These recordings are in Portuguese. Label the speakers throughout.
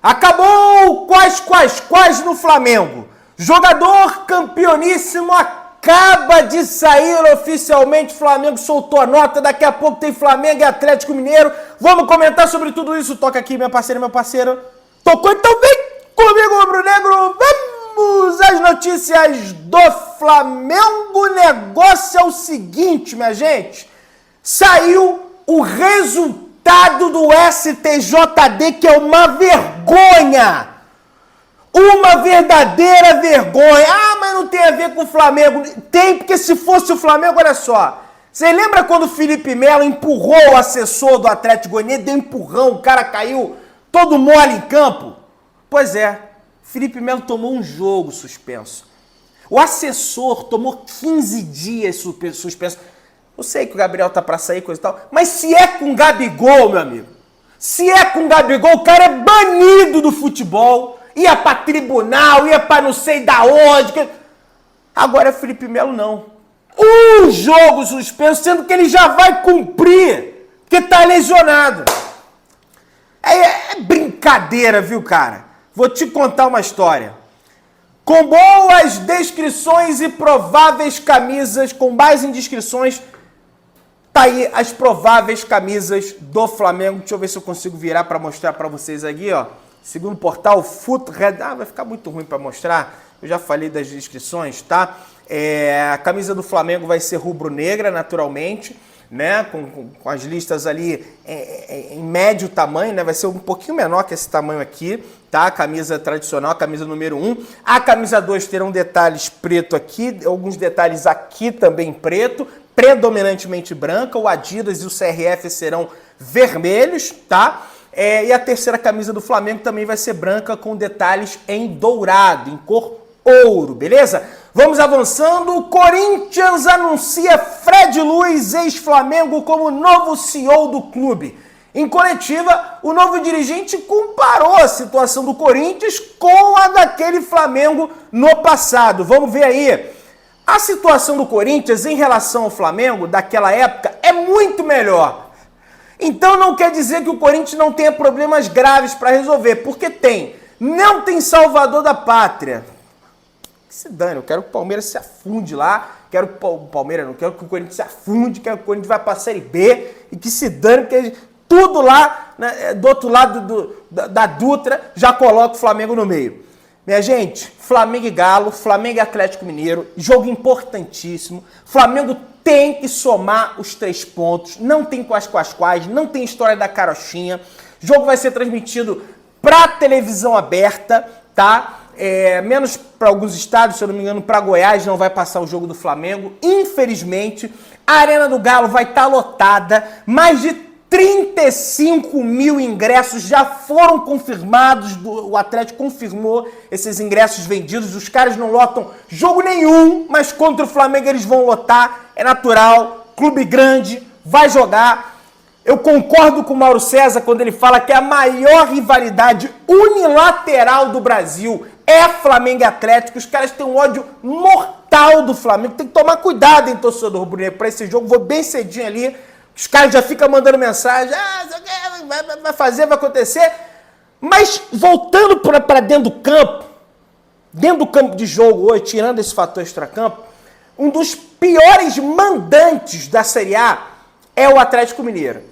Speaker 1: Acabou quase no Flamengo. Jogador campeoníssimo acaba de sair oficialmente. O Flamengo soltou a nota. Daqui a pouco tem Flamengo e Atlético Mineiro. Vamos comentar sobre tudo isso. Toca aqui, minha parceira, meu parceiro. Tocou, então vem comigo, rubro-negro. Vamos às notícias do Flamengo. O negócio é o seguinte, minha gente. Saiu o resultado do STJD, que é uma vergonha. Uma verdadeira vergonha. Ah, mas não tem a ver com o Flamengo. Tem, porque se fosse o Flamengo, olha só. Você lembra quando o Felipe Melo empurrou o assessor do Atlético Goianiense, deu empurrão, o cara caiu todo mole em campo? Pois é, Felipe Melo tomou um jogo suspenso. O assessor tomou 15 dias suspenso. Eu sei que o Gabriel tá pra sair, coisa e tal, mas se é com o Gabigol, meu amigo, se é com o Gabigol, o cara é banido do futebol, ia pra tribunal, ia pra não sei da onde. Agora Felipe Melo não. Um jogo suspenso, sendo que ele já vai cumprir, porque tá lesionado. É brincadeira, viu, cara? Vou te contar uma história. Com boas descrições e prováveis camisas, com base em descrições, tá aí as prováveis camisas do Flamengo. Deixa eu ver se eu consigo virar para mostrar para vocês aqui, ó. Segundo o portal Footred. Ah, vai ficar muito ruim para mostrar. Eu já falei das descrições, tá? A camisa do Flamengo vai ser rubro-negra, naturalmente, né? Com as listas ali em médio tamanho, né? Vai ser um pouquinho menor que esse tamanho aqui, tá? A camisa tradicional, a camisa número 1. A camisa 2 terão detalhes preto aqui, alguns detalhes aqui também preto, predominantemente branca. O Adidas e o CRF serão vermelhos, tá? E a terceira camisa do Flamengo também vai ser branca com detalhes em dourado, em cor ouro, beleza? Vamos avançando. O Corinthians anuncia Fred Luiz, ex-Flamengo, como novo CEO do clube. Em coletiva, o novo dirigente comparou a situação do Corinthians com a daquele Flamengo no passado. Vamos ver aí. A situação do Corinthians em relação ao Flamengo daquela época é muito melhor. Então não quer dizer que o Corinthians não tenha problemas graves para resolver, porque tem. Não tem salvador da pátria. Que se dane, eu quero que o Palmeiras se afunde lá, quero que o Palmeiras, não quero que o Corinthians se afunde, quero que o Corinthians vá para a Série B e que se dane, porque tudo lá, né, do outro lado da Dutra, já coloca o Flamengo no meio. Minha gente, Flamengo e Galo, Flamengo e Atlético Mineiro, jogo importantíssimo. Flamengo tem que somar os 3 pontos, não tem quais, não tem história da carochinha. O jogo vai ser transmitido para televisão aberta, tá? Menos para alguns estados, se eu não me engano, para Goiás não vai passar o jogo do Flamengo. Infelizmente, a Arena do Galo vai estar lotada. Mais de 35 mil ingressos já foram confirmados. O Atlético confirmou esses ingressos vendidos. Os caras não lotam jogo nenhum, mas contra o Flamengo eles vão lotar. É natural, clube grande, vai jogar. Eu concordo com o Mauro César quando ele fala que a maior rivalidade unilateral do Brasil é Flamengo e Atlético. Os caras têm um ódio mortal do Flamengo. Tem que tomar cuidado, hein, torcedor rubro-negro, para esse jogo. Vou bem cedinho ali. Os caras já ficam mandando mensagem. Vai fazer, vai acontecer. Mas voltando para dentro do campo de jogo hoje, tirando esse fator extracampo, um dos piores mandantes da Série A é o Atlético Mineiro.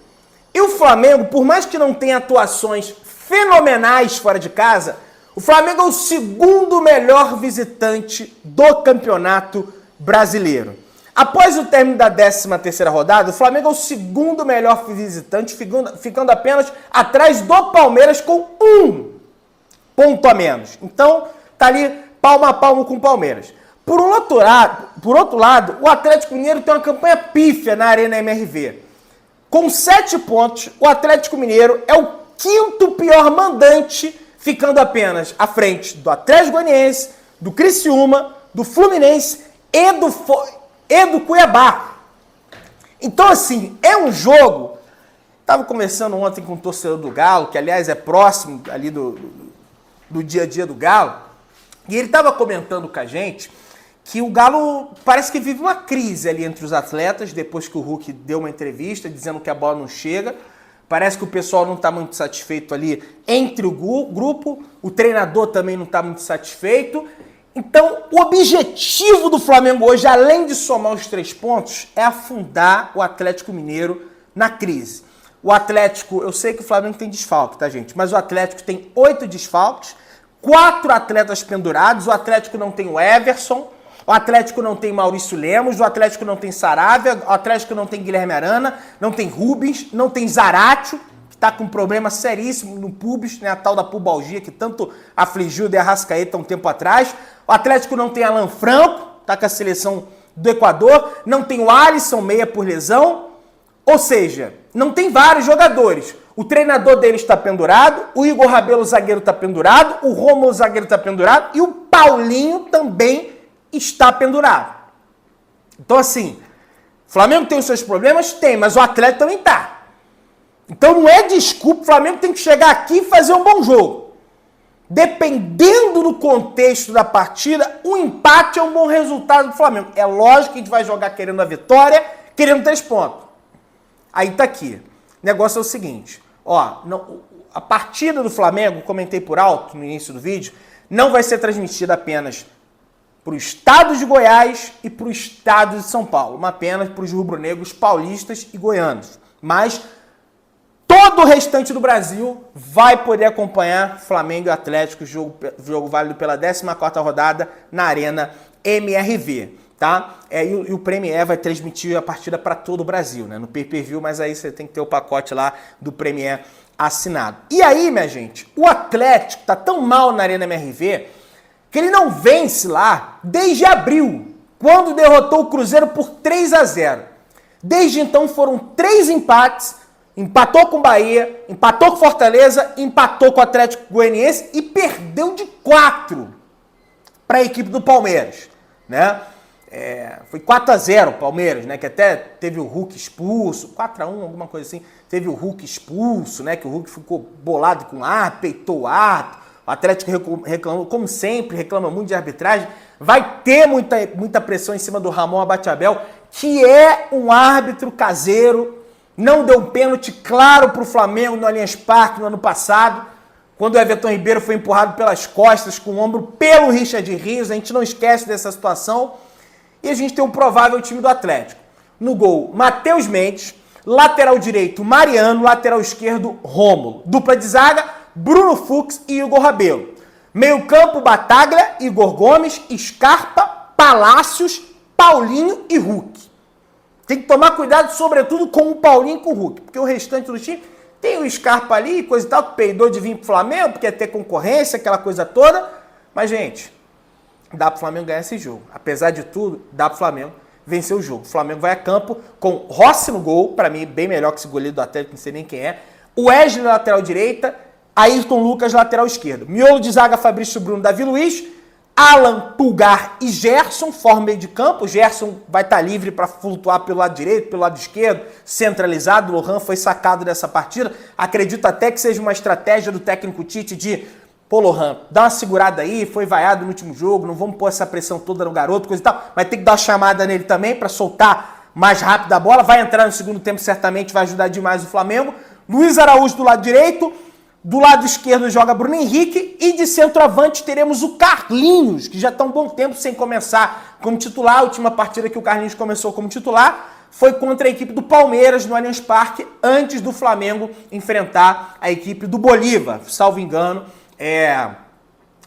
Speaker 1: E o Flamengo, por mais que não tenha atuações fenomenais fora de casa, o Flamengo é o segundo melhor visitante do Campeonato Brasileiro. Após o término da 13ª rodada, o Flamengo é o segundo melhor visitante, ficando apenas atrás do Palmeiras com 1 ponto a menos. Então, tá ali palmo a palmo com o Palmeiras. Por outro lado, o Atlético Mineiro tem uma campanha pífia na Arena MRV. Com 7 pontos, o Atlético Mineiro é o 5º pior mandante, ficando apenas à frente do Atlético Goianiense, do Criciúma, do Fluminense e do Cuiabá. Então, assim, é um jogo... Estava conversando ontem com o torcedor do Galo, que, aliás, é próximo ali do dia a dia do Galo, e ele estava comentando com a gente que o Galo parece que vive uma crise ali entre os atletas, depois que o Hulk deu uma entrevista dizendo que a bola não chega, Parece que o pessoal não está muito satisfeito ali entre o grupo, o treinador também não está muito satisfeito. Então, o objetivo do Flamengo hoje, além de somar os 3 pontos, é afundar o Atlético Mineiro na crise. O Atlético, eu sei que o Flamengo tem desfalque, tá, gente? Mas o Atlético tem 8 desfalques, 4 atletas pendurados, o Atlético não tem o Everson, o Atlético não tem Maurício Lemos, o Atlético não tem Saravia, o Atlético não tem Guilherme Arana, não tem Rubens, não tem Zaratio, que tá com um problema seríssimo no pubis, né, a tal da pubalgia que tanto afligiu o De Arrascaeta um tempo atrás. O Atlético não tem Alan Franco, tá com a seleção do Equador, não tem o Alisson Meia por lesão, ou seja, não tem vários jogadores. O treinador dele está pendurado, o Igor Rabelo, zagueiro, está pendurado, o Rômulo, zagueiro, está pendurado e o Paulinho também está pendurado. Então, assim, o Flamengo tem os seus problemas? Tem, mas o Atlético também tá. Então não é desculpa, o Flamengo tem que chegar aqui e fazer um bom jogo. Dependendo do contexto da partida, o empate é um bom resultado do Flamengo. É lógico que a gente vai jogar querendo a vitória, querendo 3 pontos. Aí tá aqui. O negócio é o seguinte, ó, a partida do Flamengo, comentei por alto no início do vídeo, não vai ser transmitida apenas para o estado de Goiás e para o estado de São Paulo, mas apenas para os rubro-negros paulistas e goianos. Mas todo o restante do Brasil vai poder acompanhar Flamengo e Atlético, jogo válido pela 14ª rodada na Arena MRV, tá? E o Premier vai transmitir a partida para todo o Brasil, né? No pay-per-view, mas aí você tem que ter o pacote lá do Premier assinado. E aí, minha gente, o Atlético tá tão mal na Arena MRV que ele não vence lá desde abril, quando derrotou o Cruzeiro por 3-0. Desde então foram 3 empates, empatou com o Bahia, empatou com o Fortaleza, empatou com o Atlético Goianiense e perdeu de 4 para a equipe do Palmeiras, né? Foi 4-0 o Palmeiras, né? Que até teve o Hulk expulso, 4-1, alguma coisa assim. Teve o Hulk expulso, né? Que o Hulk ficou bolado com o árbitro, peitou o árbitro. O Atlético reclamou, como sempre, reclama muito de arbitragem. Vai ter muita pressão em cima do Ramon Abateabel, que é um árbitro caseiro. Não deu um pênalti claro para o Flamengo no Allianz Parque no ano passado, quando o Everton Ribeiro foi empurrado pelas costas com o ombro pelo Richard Rios. A gente não esquece dessa situação. E a gente tem um provável time do Atlético. No gol, Matheus Mendes. Lateral direito, Mariano. Lateral esquerdo, Rômulo. Dupla de zaga, Bruno Fux e Igor Rabelo. Meio campo, Bataglia, Igor Gomes, Scarpa, Palácios, Paulinho e Hulk. Tem que tomar cuidado, sobretudo, com o Paulinho e com o Hulk, porque o restante do time tem o Scarpa ali, coisa e tal, que peidou de vir pro Flamengo, porque quer ter concorrência, aquela coisa toda. Mas, gente, dá pro Flamengo ganhar esse jogo. Apesar de tudo, dá pro Flamengo vencer o jogo. O Flamengo vai a campo com Rossi no gol, para mim, bem melhor que esse goleiro do Atlético, não sei nem quem é. O Wesley na lateral direita, Ayrton Lucas lateral esquerdo. Miolo de zaga, Fabrício Bruno, Davi Luiz, Alan, Pulgar e Gerson formam meio de campo. O Gerson vai estar livre para flutuar pelo lado direito, pelo lado esquerdo, centralizado. O Lohan foi sacado dessa partida. Acredito até que seja uma estratégia do técnico Tite de: pô, Lohan, dá uma segurada aí, foi vaiado no último jogo, não vamos pôr essa pressão toda no garoto, coisa e tal. Mas tem que dar uma chamada nele também para soltar mais rápido a bola. Vai entrar no segundo tempo, certamente vai ajudar demais o Flamengo. Luiz Araújo do lado direito. Do lado esquerdo joga Bruno Henrique e de centroavante teremos o Carlinhos, que já está um bom tempo sem começar como titular. A última partida que o Carlinhos começou como titular foi contra a equipe do Palmeiras no Allianz Parque, antes do Flamengo enfrentar a equipe do Bolívar, salvo engano,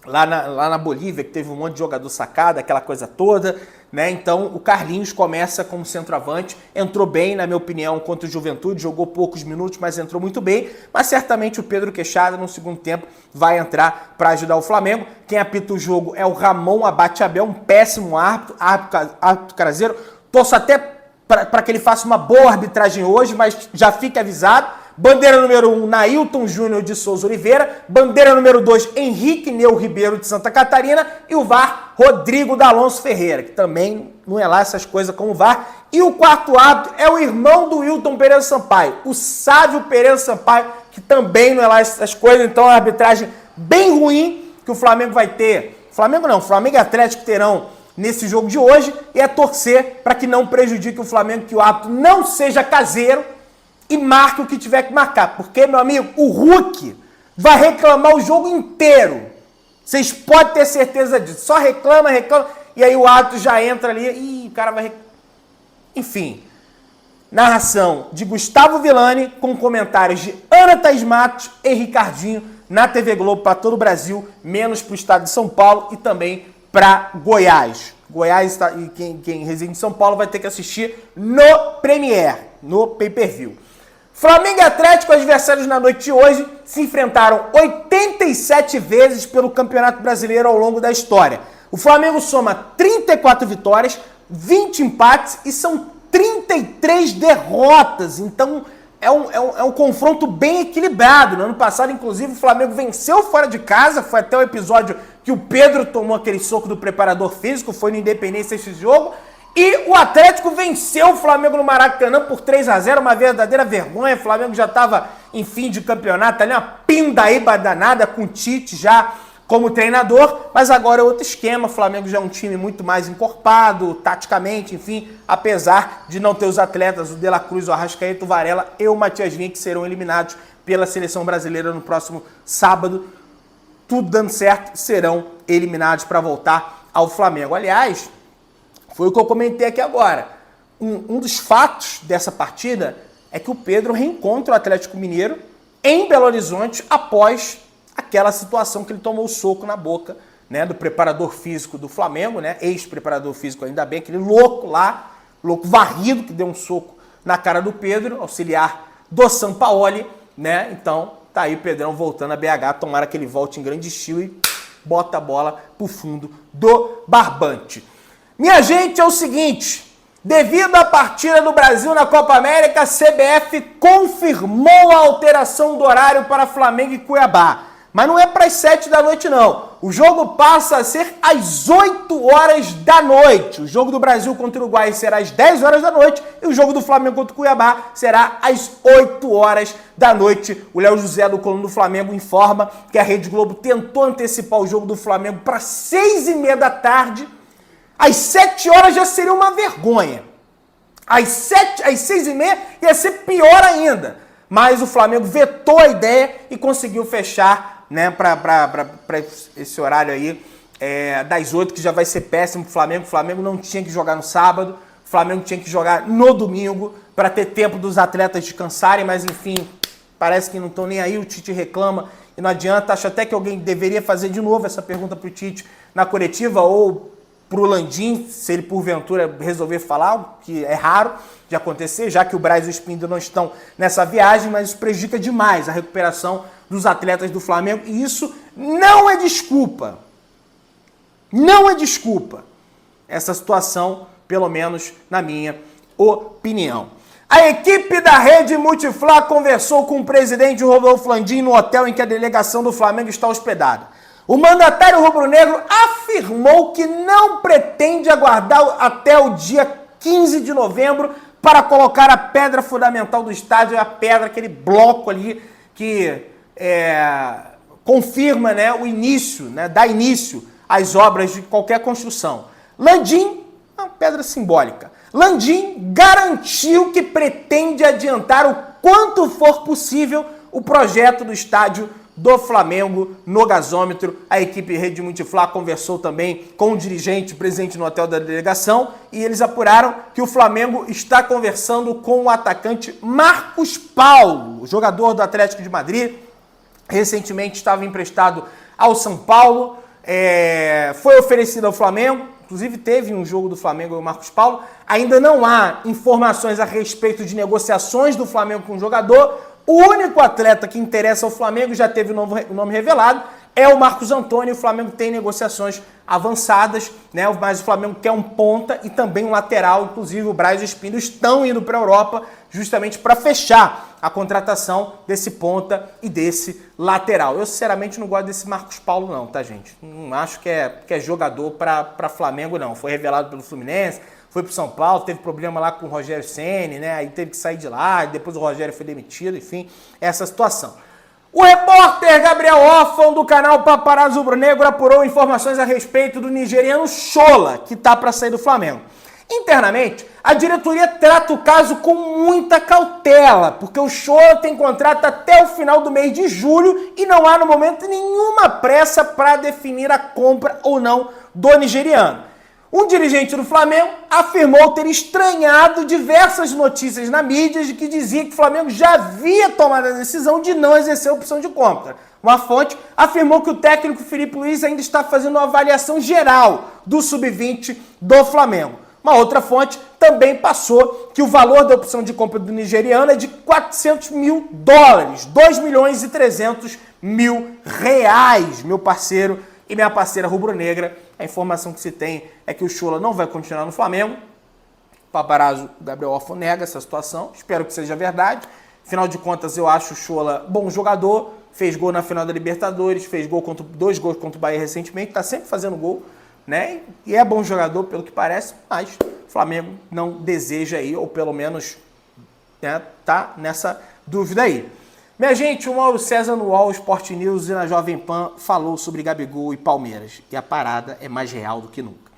Speaker 1: lá na Bolívia, que teve um monte de jogador sacado, aquela coisa toda, né? Então o Carlinhos começa como centroavante, entrou bem, na minha opinião, contra o Juventude, jogou poucos minutos, mas entrou muito bem. Mas certamente o Pedro Queixada no segundo tempo vai entrar para ajudar o Flamengo. Quem apita o jogo é o Ramon Abateabel, um péssimo árbitro caseiro. Torço até para que ele faça uma boa arbitragem hoje, mas já fique avisado. Bandeira número 1, Nailton Júnior de Souza Oliveira. Bandeira número 2, Henrique Neu Ribeiro de Santa Catarina. E o VAR, Rodrigo D'Alonso Ferreira, que também não é lá essas coisas como o VAR. E o quarto árbitro é o irmão do Wilton Pereira Sampaio, o Sávio Pereira Sampaio, que também não é lá essas coisas. Então é uma arbitragem bem ruim que o Flamengo vai ter. Flamengo e Atlético terão nesse jogo de hoje. E é torcer para que não prejudique o Flamengo, que o árbitro não seja caseiro e marque o que tiver que marcar. Porque, meu amigo, o Hulk vai reclamar o jogo inteiro. Vocês podem ter certeza disso. Só reclama, e aí o árbitro já entra ali e o cara vai... Enfim, narração de Gustavo Villani com comentários de Ana Thaís Matos e Ricardinho na TV Globo para todo o Brasil, menos para o estado de São Paulo e também para Goiás. Goiás e quem reside em São Paulo vai ter que assistir no Premiere, no pay-per-view. Flamengo e Atlético, adversários na noite de hoje, se enfrentaram 87 vezes pelo Campeonato Brasileiro ao longo da história. O Flamengo soma 34 vitórias, 20 empates e são 33 derrotas. Então é um confronto bem equilibrado. No ano passado, inclusive, o Flamengo venceu fora de casa. Foi até o episódio que o Pedro tomou aquele soco do preparador físico, foi no Independência esse jogo. E o Atlético venceu o Flamengo no Maracanã por 3-0, uma verdadeira vergonha. O Flamengo já estava em fim de campeonato, ali uma pindaíba danada com o Tite já como treinador, mas agora é outro esquema. O Flamengo já é um time muito mais encorpado, taticamente, enfim, apesar de não ter os atletas, o De La Cruz, o Arrascaeta, o Varela e o Matias Vinha, que serão eliminados pela seleção brasileira no próximo sábado. Tudo dando certo, serão eliminados para voltar ao Flamengo. Aliás, foi o que eu comentei aqui agora. Um dos fatos dessa partida é que o Pedro reencontra o Atlético Mineiro em Belo Horizonte após aquela situação que ele tomou o soco na boca, né, do preparador físico do Flamengo, né, ex-preparador físico, ainda bem, aquele louco lá, louco varrido, que deu um soco na cara do Pedro, auxiliar do Sampaoli, né? Então, tá aí o Pedrão voltando a BH, tomara que ele volte em grande estilo e bota a bola pro fundo do barbante. Minha gente, é o seguinte, devido à partida do Brasil na Copa América, a CBF confirmou a alteração do horário para Flamengo e Cuiabá. Mas não é para as 7 da noite, não. O jogo passa a ser às 8 horas da noite. O jogo do Brasil contra o Uruguai será às 10 horas da noite e o jogo do Flamengo contra o Cuiabá será às 8 horas da noite. O Léo José, do Coluna do Flamengo, informa que a Rede Globo tentou antecipar o jogo do Flamengo para 6h30 da tarde. Às 7 horas já seria uma vergonha. Às 6h30 ia ser pior ainda. Mas o Flamengo vetou a ideia e conseguiu fechar, né, para esse horário aí das 8, que já vai ser péssimo pro Flamengo. O Flamengo não tinha que jogar no sábado, o Flamengo tinha que jogar no domingo para ter tempo dos atletas descansarem, mas enfim, parece que não estão nem aí, o Tite reclama e não adianta. Acho até que alguém deveria fazer de novo essa pergunta pro Tite na coletiva ou pro Landim, se ele porventura resolver falar, o que é raro de acontecer, já que o Braz e o Spindle não estão nessa viagem, mas isso prejudica demais a recuperação dos atletas do Flamengo, e isso não é desculpa. Não é desculpa. Essa situação, pelo menos na minha opinião. A equipe da Rede Multiflá conversou com o presidente Rodolfo Landim no hotel em que a delegação do Flamengo está hospedada. O mandatário rubro-negro afirmou que não pretende aguardar até o dia 15 de novembro para colocar a pedra fundamental do estádio, a pedra, aquele bloco ali que confirma, né, o início, né, dá início às obras de qualquer construção. Landim, uma pedra simbólica. Landim garantiu que pretende adiantar o quanto for possível o projeto do estádio do Flamengo no gasômetro. A equipe Rede Multiflá conversou também com o dirigente presente no hotel da delegação e eles apuraram que o Flamengo está conversando com o atacante Marcos Paulo, jogador do Atlético de Madrid, recentemente estava emprestado ao São Paulo, foi oferecido ao Flamengo, inclusive teve um jogo do Flamengo e o Marcos Paulo. Ainda não há informações a respeito de negociações do Flamengo com o jogador. O único atleta que interessa ao Flamengo, já teve o nome revelado, é o Marcos Antônio. O Flamengo tem negociações avançadas, né? Mas o Flamengo quer um ponta e também um lateral. Inclusive o Braz e o Spindle estão indo para a Europa justamente para fechar a contratação desse ponta e desse lateral. Eu sinceramente não gosto desse Marcos Paulo não, tá, gente? Não acho que é jogador para Flamengo não. Foi revelado pelo Fluminense, foi pro São Paulo, teve problema lá com o Rogério Ceni, né? Aí teve que sair de lá, e depois o Rogério foi demitido, enfim, essa situação. O repórter Gabriel Orfan, do canal Paparazzo Rubro Negro, apurou informações a respeito do nigeriano Shola, que tá para sair do Flamengo. Internamente, a diretoria trata o caso com muita cautela, porque o Shola tem contrato até o final do mês de julho e não há no momento nenhuma pressa para definir a compra ou não do nigeriano. Um dirigente do Flamengo afirmou ter estranhado diversas notícias na mídia de que dizia que o Flamengo já havia tomado a decisão de não exercer a opção de compra. Uma fonte afirmou que o técnico Felipe Luiz ainda está fazendo uma avaliação geral do sub-20 do Flamengo. Uma outra fonte também passou que o valor da opção de compra do nigeriano é de 400 mil dólares, 2 milhões e 300 mil reais, meu parceiro e minha parceira rubro-negra. A informação que se tem é que o Shola não vai continuar no Flamengo. O paparazzo Gabriel Orfo nega essa situação, espero que seja verdade. Afinal de contas, eu acho o Shola bom jogador, fez gol na final da Libertadores, fez dois gols contra o Bahia recentemente, está sempre fazendo gol, né? E é bom jogador, pelo que parece, mas o Flamengo não deseja aí, ou pelo menos, né, tá nessa dúvida aí. Minha gente, o Mauro César no UOL Sport News e na Jovem Pan falou sobre Gabigol e Palmeiras. E a parada é mais real do que nunca.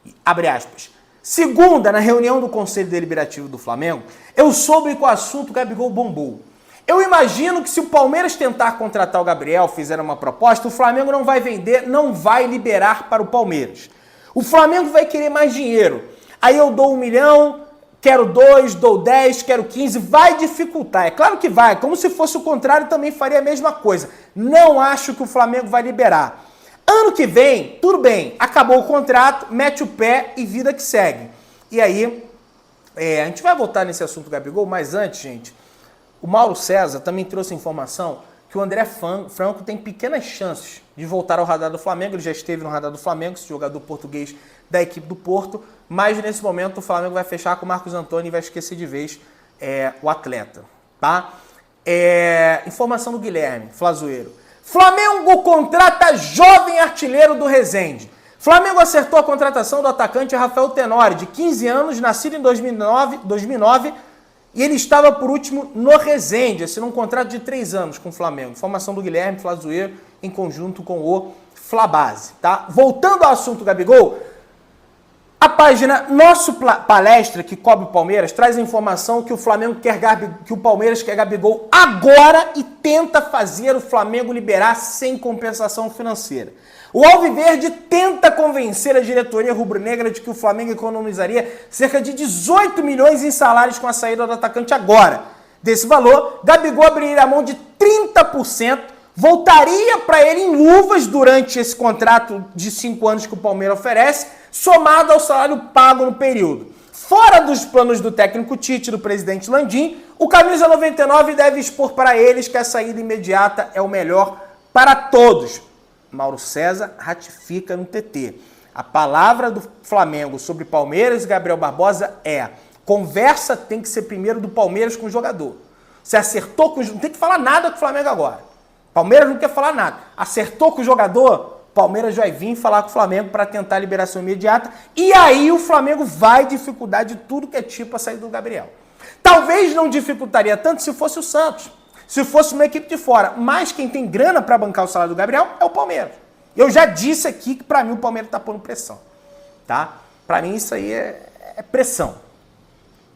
Speaker 1: E, abre aspas. Segunda, na reunião do Conselho Deliberativo do Flamengo, eu soube que o assunto Gabigol bombou. Eu imagino que se o Palmeiras tentar contratar o Gabriel, fizer uma proposta, o Flamengo não vai vender, não vai liberar para o Palmeiras. O Flamengo vai querer mais dinheiro. Aí eu dou 1 milhão, quero 2, dou 10, quero 15, vai dificultar. É claro que vai, como se fosse o contrário, também faria a mesma coisa. Não acho que o Flamengo vai liberar. Ano que vem, tudo bem, acabou o contrato, mete o pé e vida que segue. E aí, a gente vai voltar nesse assunto do Gabigol, mas antes, gente, o Mauro César também trouxe informação que o André Franco tem pequenas chances de voltar ao radar do Flamengo. Ele já esteve no radar do Flamengo, esse jogador português da equipe do Porto, mas nesse momento o Flamengo vai fechar com o Marcos Antônio e vai esquecer de vez o atleta, tá? Informação do Guilherme Flazoeiro. Flamengo contrata jovem artilheiro do Resende. Flamengo acertou a contratação do atacante Rafael Tenório, de 15 anos, nascido em 2009, e ele estava por último no Resende, assinou um contrato de 3 anos com o Flamengo. Informação do Guilherme Flazoeiro em conjunto com o Flabase, tá? Voltando ao assunto Gabigol, a página Nosso Palestra, que cobre o Palmeiras, traz a informação que o Palmeiras quer Gabigol agora e tenta fazer o Flamengo liberar sem compensação financeira. O Alviverde tenta convencer a diretoria rubro-negra de que o Flamengo economizaria cerca de 18 milhões em salários com a saída do atacante agora. Desse valor, Gabigol abriria a mão de 30%, voltaria para ele em luvas durante esse contrato de 5 anos que o Palmeiras oferece, somado ao salário pago no período. Fora dos planos do técnico Tite e do presidente Landim, o Camisa 99 deve expor para eles que a saída imediata é o melhor para todos. Mauro César ratifica no TT. A palavra do Flamengo sobre Palmeiras e Gabriel Barbosa é: conversa tem que ser primeiro do Palmeiras com o jogador. Se acertou com o jogador, não tem que falar nada com o Flamengo agora. Palmeiras não quer falar nada. Acertou com o jogador, Palmeiras vai vir falar com o Flamengo para tentar a liberação imediata. E aí o Flamengo vai dificultar de tudo que é tipo a saída do Gabriel. Talvez não dificultaria tanto se fosse o Santos, se fosse uma equipe de fora. Mas quem tem grana para bancar o salário do Gabriel é o Palmeiras. Eu já disse aqui que para mim o Palmeiras está pondo pressão. Tá? Para mim isso aí é pressão.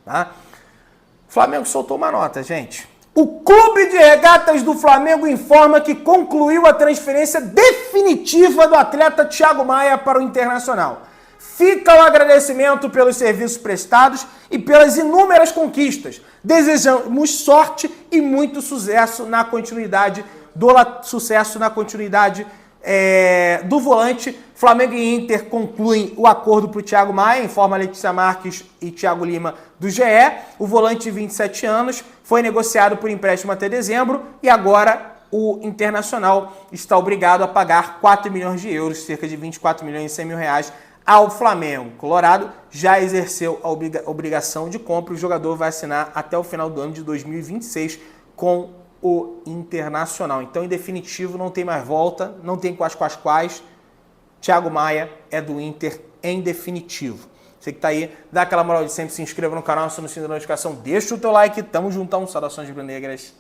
Speaker 1: Tá? O Flamengo soltou uma nota, gente. O Clube de Regatas do Flamengo informa que concluiu a transferência definitiva do atleta Thiago Maia para o Internacional. Fica o agradecimento pelos serviços prestados e pelas inúmeras conquistas. Desejamos sorte e muito sucesso na continuidade do volante. Flamengo e Inter concluem o acordo para o Thiago Maia, informa Letícia Marques e Thiago Lima do GE. O volante de 27 anos foi negociado por empréstimo até dezembro e agora o Internacional está obrigado a pagar 4 milhões de euros, cerca de 24 milhões e 100 mil reais, ao Flamengo. Colorado já exerceu a obrigação de compra. O jogador vai assinar até o final do ano de 2026 com o Internacional. Então, em definitivo, não tem mais volta, não tem quais. Thiago Maia é do Inter em definitivo. Você que tá aí, dá aquela moral de sempre, se inscreva no canal, aciona o sininho da notificação, deixa o teu like, tamo juntão, saudações rubro-negras.